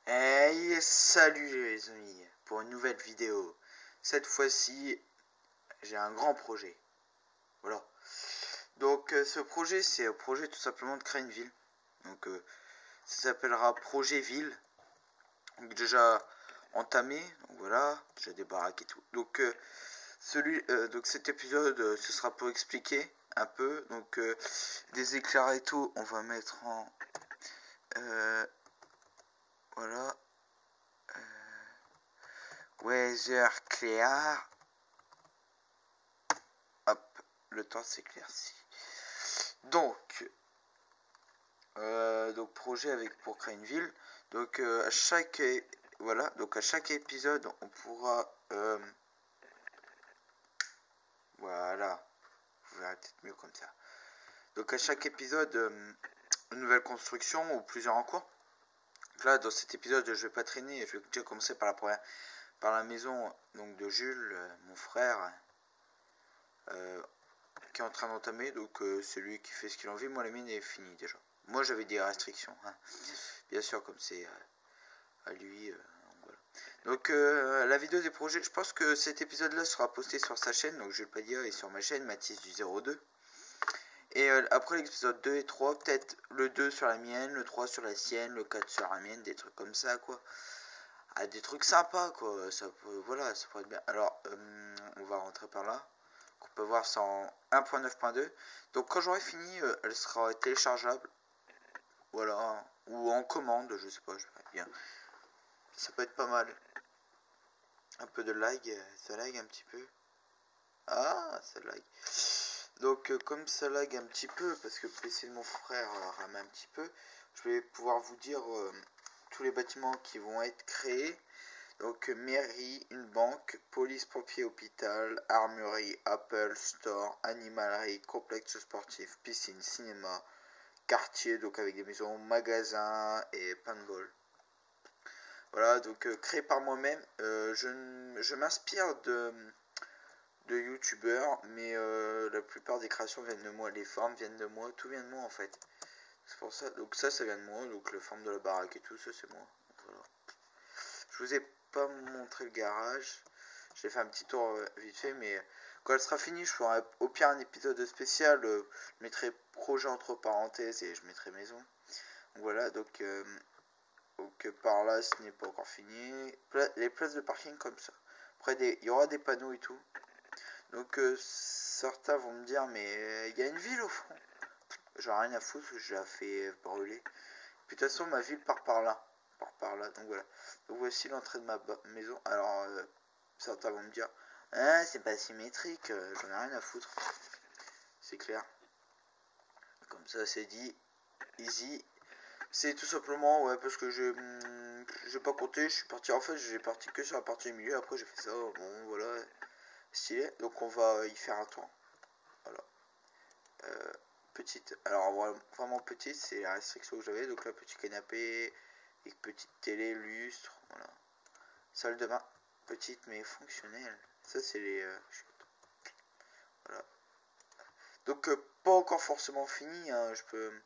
Hey, salut les amis, pour une nouvelle vidéo. Cette fois-ci, j'ai un grand projet. Voilà. Donc ce projet, c'est un projet tout simplement de créer une ville. Donc ça s'appellera Projet Ville. Donc déjà entamé, donc voilà, déjà des baraques et tout. Donc donc cet épisode, ce sera pour expliquer un peu. Donc des éclairs et tout, on va mettre en voilà. Weather clear. Hop, le temps s'éclaircit. Donc projet avec pour créer une ville. Donc à chaque voilà, donc à chaque épisode on pourra voilà, vous verrez peut-être mieux comme ça. Donc à chaque épisode une nouvelle construction ou plusieurs en cours. Donc là dans cet épisode je vais pas traîner, je vais déjà commencer par la maison donc de Jules, mon frère, qui est en train d'entamer. Donc c'est lui qui fait ce qu'il a envie. Moi la mienne est finie déjà. Moi j'avais des restrictions, hein. Bien sûr, comme c'est à lui. Voilà. Donc la vidéo des projets, je pense que cet épisode là sera posté sur sa chaîne, donc je vais pas dire, et sur ma chaîne Mathis du 02. Et après l'épisode 2 et 3, peut-être le 2 sur la mienne, le 3 sur la sienne, le 4 sur la mienne, des trucs comme ça quoi. Ah, des trucs sympas quoi, ça peut, voilà, ça pourrait être bien. Alors on va rentrer par là. On peut voir ça en 1.9.2. Donc quand j'aurai fini, elle sera téléchargeable. Voilà, ou en commande, je sais pas, je verrai bien. Ça peut être pas mal. Un peu de lag, ça lag un petit peu. Ah, ça lag. Donc comme ça lag un petit peu, parce que le PC de mon frère rame un petit peu, je vais pouvoir vous dire tous les bâtiments qui vont être créés. Donc mairie, une banque, police, pompier, hôpital, armurerie, Apple Store, animalerie, complexe sportif, piscine, cinéma, quartier, donc avec des maisons, magasins et paintball. Voilà, donc créé par moi-même. Je m'inspire de youtubeurs, mais la plupart des créations viennent de moi, les formes viennent de moi, tout vient de moi en fait. C'est pour ça, donc ça vient de moi, donc la forme de la baraque et tout, ça c'est moi. Voilà. Je vous ai pas montré le garage, j'ai fait un petit tour vite fait, mais quand elle sera finie, je ferai au pire un épisode spécial, je mettrai projet entre parenthèses et je mettrai maison. Donc voilà, donc par là ce n'est pas encore fini. Les places de parking comme ça. Après il y aura des panneaux et tout. Donc certains vont me dire mais il y a une ville au fond. J'en ai rien à foutre, je la fais brûler. Puis de toute façon ma ville part par là. Donc voilà. Donc voici l'entrée de ma maison. Alors certains vont me dire ah c'est pas symétrique, j'en ai rien à foutre. C'est clair. Comme ça c'est dit. Easy. C'est tout simplement ouais parce que j'ai pas compté, je suis parti en fait, j'ai parti que sur la partie du milieu, après j'ai fait ça, bon voilà, stylé. Donc on va y faire un tour. Voilà. Petite, alors vraiment petite, c'est la restriction que j'avais, donc là petit canapé et petite télé, lustre, voilà. Salle de bain, petite mais fonctionnelle. Ça c'est les voilà. Donc pas encore forcément fini, hein, je peux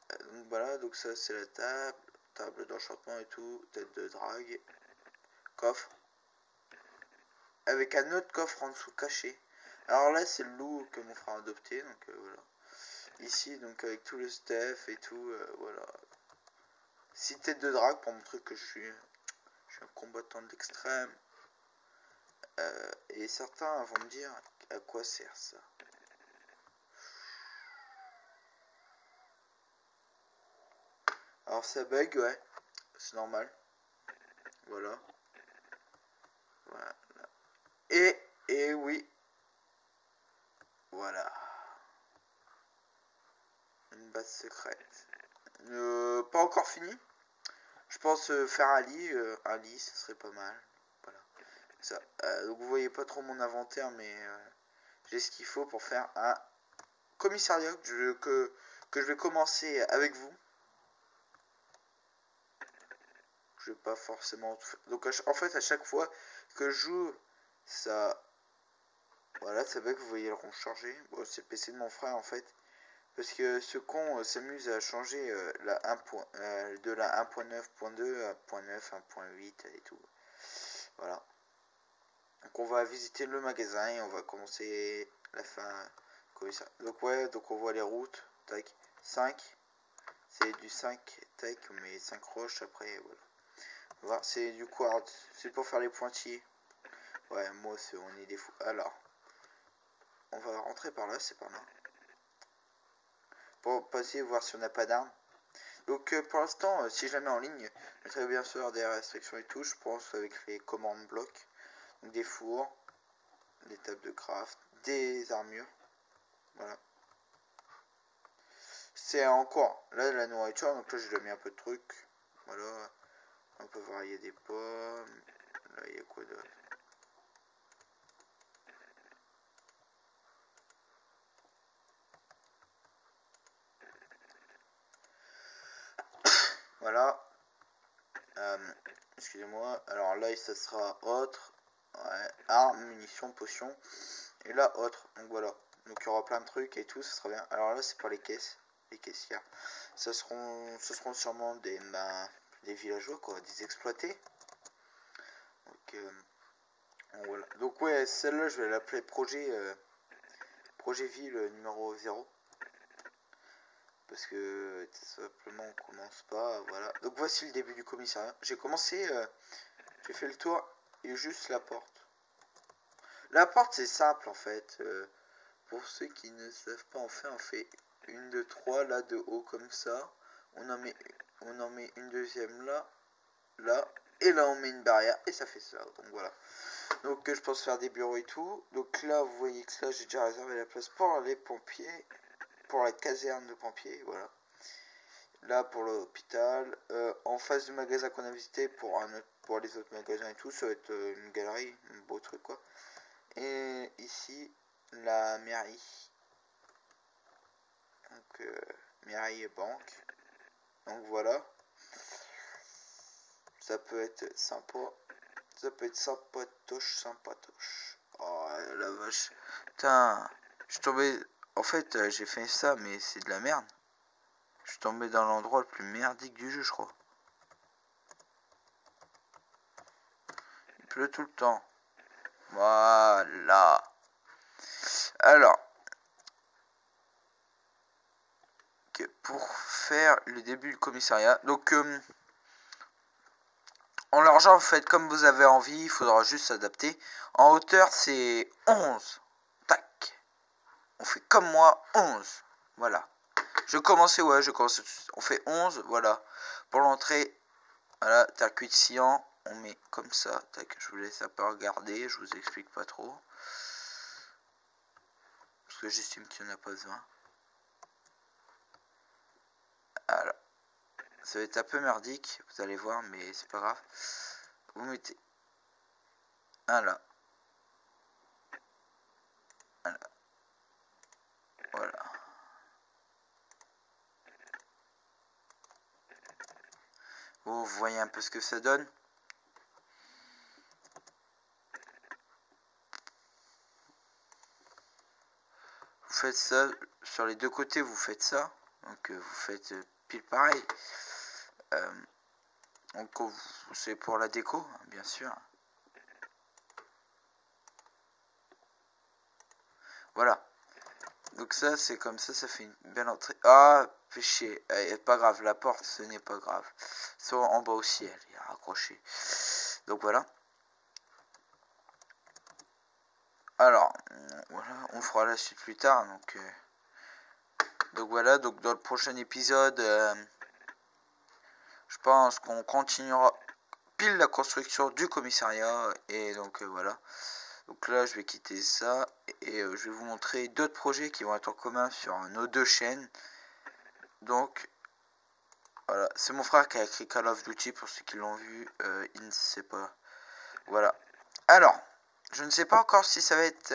donc voilà, donc ça c'est la table d'enchantement et tout, tête de drague, coffre, avec un autre coffre en dessous caché. Alors là c'est le loup que mon frère a adopté, donc voilà. Ici donc avec tout le stuff et tout, voilà. 6 têtes de drague pour montrer que je suis un combattant de l'extrême. Et certains vont me dire à quoi sert ça. Alors ça bug, ouais, c'est normal. Voilà. Voilà. Et oui. Voilà. Une base secrète. Pas encore fini. Je pense faire un lit, ça serait pas mal. Voilà. Ça. Donc vous voyez pas trop mon inventaire, mais j'ai ce qu'il faut pour faire un commissariat que je vais commencer avec vous. Je vais pas forcément tout faire. Donc en fait à chaque fois que je joue, ça Voilà, ça bug, vous voyez le rond chargé. Bon, c'est le PC de mon frère en fait. Parce que ce con s'amuse à changer de la 1.9.2 à 1.9, 1.8 et tout. Voilà. Donc on va visiter le magasin et on va commencer la fin comme ça. Donc ouais, donc on voit les routes. Tac. 5. C'est du 5 tac, mais 5 roches après, voilà. Voilà, c'est du quartz. C'est pour faire les pointillés. Ouais, moi on est des fous. Alors, on va rentrer par là, c'est par là. Pour passer, voir si on n'a pas d'armes. Donc pour l'instant, si jamais en ligne, je mettrai bien sûr des restrictions et tout, je pense, avec les commandes blocs. Donc des fours, des tables de craft, des armures. Voilà. C'est encore, là, la nourriture, donc là, j'ai mis un peu de trucs. Voilà. On peut voir, il y a des pommes. Là, il y a quoi d'autre? Voilà. Excusez-moi. Alors là, ça sera autre. Ouais. Armes, munitions, potions. Et là, autre. Donc voilà. Donc il y aura plein de trucs et tout, ça sera bien. Alors là, c'est pour les caisses. Les caissières. Ce seront sûrement des villageois, quoi. Des exploités. Donc, voilà. Donc ouais, celle-là, je vais l'appeler projet ville numéro 0. Parce que tout simplement on commence pas, voilà. Donc voici le début du commissariat. J'ai commencé, j'ai fait le tour et juste la porte. La porte c'est simple en fait. Pour ceux qui ne savent pas, on fait une de trois là de haut comme ça. On en met une deuxième là, là, et là on met une barrière et ça fait ça. Donc voilà. Donc je pense faire des bureaux et tout. Donc là vous voyez que là j'ai déjà réservé la place pour les pompiers, pour la caserne de pompiers, voilà. Là pour l'hôpital, en face du magasin qu'on a visité pour les autres magasins et tout, ça va être une galerie, un beau truc quoi. Et ici la mairie, donc mairie et banque. Donc voilà, ça peut être sympa, sympatoche. Oh la vache, putain, je suis tombé. En fait, j'ai fait ça, mais c'est de la merde. Je suis tombé dans l'endroit le plus merdique du jeu, je crois. Il pleut tout le temps. Voilà. Alors, pour faire le début du commissariat, donc en l'argent, vous faites comme vous avez envie, il faudra juste s'adapter. En hauteur, c'est 11. Tac. On fait comme moi, 11. Voilà. Je commençais. On fait 11, voilà. Pour l'entrée, voilà, terre cuite sciant, on met comme ça. Tac, je vous laisse un peu regarder, je vous explique pas trop. Parce que j'estime qu'il n'y en a pas besoin. Voilà. Ça va être un peu merdique, vous allez voir, mais c'est pas grave. Vous mettez un là. Un là. Voilà. Vous voyez un peu ce que ça donne. Vous faites ça, sur les deux côtés vous faites ça. Donc vous faites pile pareil. Donc c'est pour la déco, bien sûr. Voilà. Donc ça c'est comme ça fait une belle entrée. Ah, péché. Pas grave, la porte ce n'est pas grave. Ça en bas aussi elle est raccrochée. Donc voilà. Alors, voilà, on fera la suite plus tard. Donc voilà, donc dans le prochain épisode, je pense qu'on continuera pile la construction du commissariat. Et donc voilà. Donc là, je vais quitter ça et je vais vous montrer d'autres projets qui vont être en commun sur nos deux chaînes. Donc voilà, c'est mon frère qui a écrit Call of Duty pour ceux qui l'ont vu. Il ne sait pas. Voilà. Alors, je ne sais pas encore si ça va être.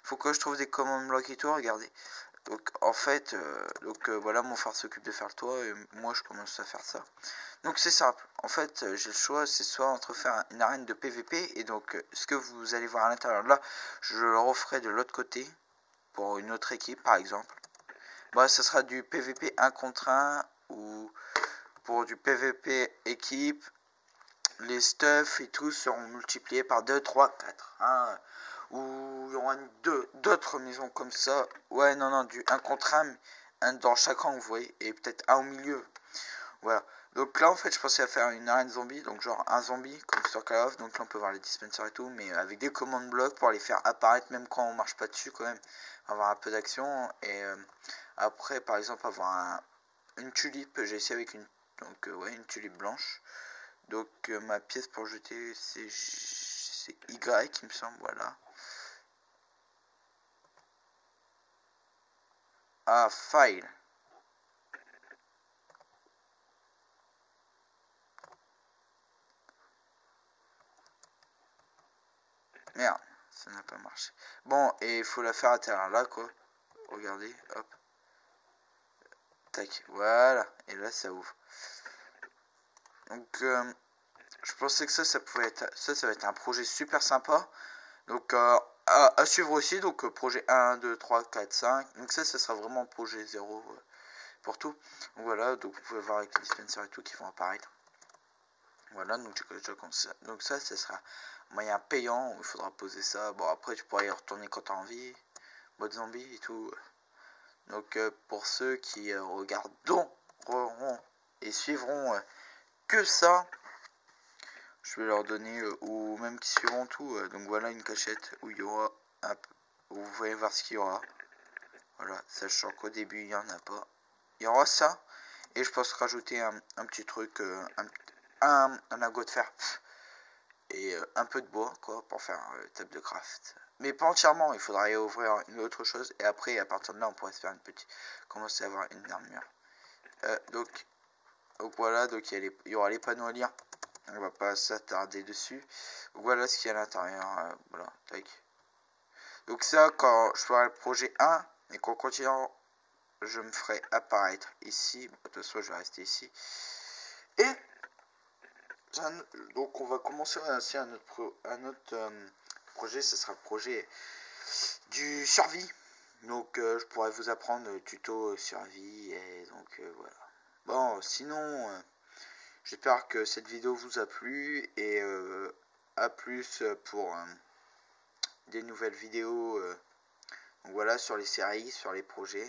Faut que je trouve des commandes blocs et tout. Regardez. Donc en fait, voilà, mon frère s'occupe de faire le toit et moi je commence à faire ça. Donc c'est simple, en fait j'ai le choix, c'est soit entre faire une arène de PVP et donc ce que vous allez voir à l'intérieur là, je le referai de l'autre côté pour une autre équipe par exemple. Bah ça sera du PVP 1 contre 1 ou pour du PVP équipe, les stuffs et tout seront multipliés par 2, 3, 4. Hein, ou il y aura d'autres maisons comme ça. Ouais, non, du 1 contre 1 dans chaque angle, vous voyez, et peut-être un au milieu. Voilà. Donc là, en fait, je pensais à faire une arène zombie, donc genre un zombie, comme sur Call of. Donc là, on peut voir les dispensers et tout, mais avec des commandes blocs pour les faire apparaître, même quand on marche pas dessus, quand même. Avoir un peu d'action. Et après, par exemple, avoir une tulipe. J'ai essayé avec une tulipe blanche. Donc ma pièce pour jeter, c'est Y, il me semble, voilà. Ah, file. Merde, ça n'a pas marché. Bon, et il faut la faire atterrir là, quoi. Regardez, hop. Tac, voilà. Et là, ça ouvre. Donc, je pensais que ça pouvait être... Ça va être un projet super sympa. Donc, à suivre aussi. Donc, projet 1, 2, 3, 4, 5. Donc ça sera vraiment projet 0 pour tout. Donc, voilà, donc vous pouvez voir avec les dispensers et tout qui vont apparaître. Voilà, donc ça sera moyen payant où il faudra poser ça. Bon, après, tu pourras y retourner quand t'as envie. Mode zombie et tout. Donc, pour ceux qui regarderont et suivront que ça, je vais leur donner, ou même qui suivront tout. Donc, voilà une cachette où il y aura où vous voyez voir ce qu'il y aura. Voilà, sachant qu'au début, il n'y en a pas. Il y aura ça. Et je pense rajouter un petit truc, un lingot de fer. Et un peu de bois quoi pour faire table de craft, mais pas entièrement, il faudra y ouvrir une autre chose et après à partir de là on pourrait se faire une petite, commencer à avoir une armure. Donc voilà, donc il y aura les panneaux à lire, on va pas s'attarder dessus. Donc voilà ce qu'il y a à l'intérieur, voilà, tac. Donc ça, quand je ferai le projet 1 et qu'en continuant je me ferai apparaître ici, de toute façon je vais rester ici, et donc on va commencer ainsi un autre projet, ce sera le projet du survie. Donc je pourrais vous apprendre le tuto survie et donc voilà. Bon, sinon j'espère que cette vidéo vous a plu et à plus pour des nouvelles vidéos donc voilà, sur les séries, sur les projets.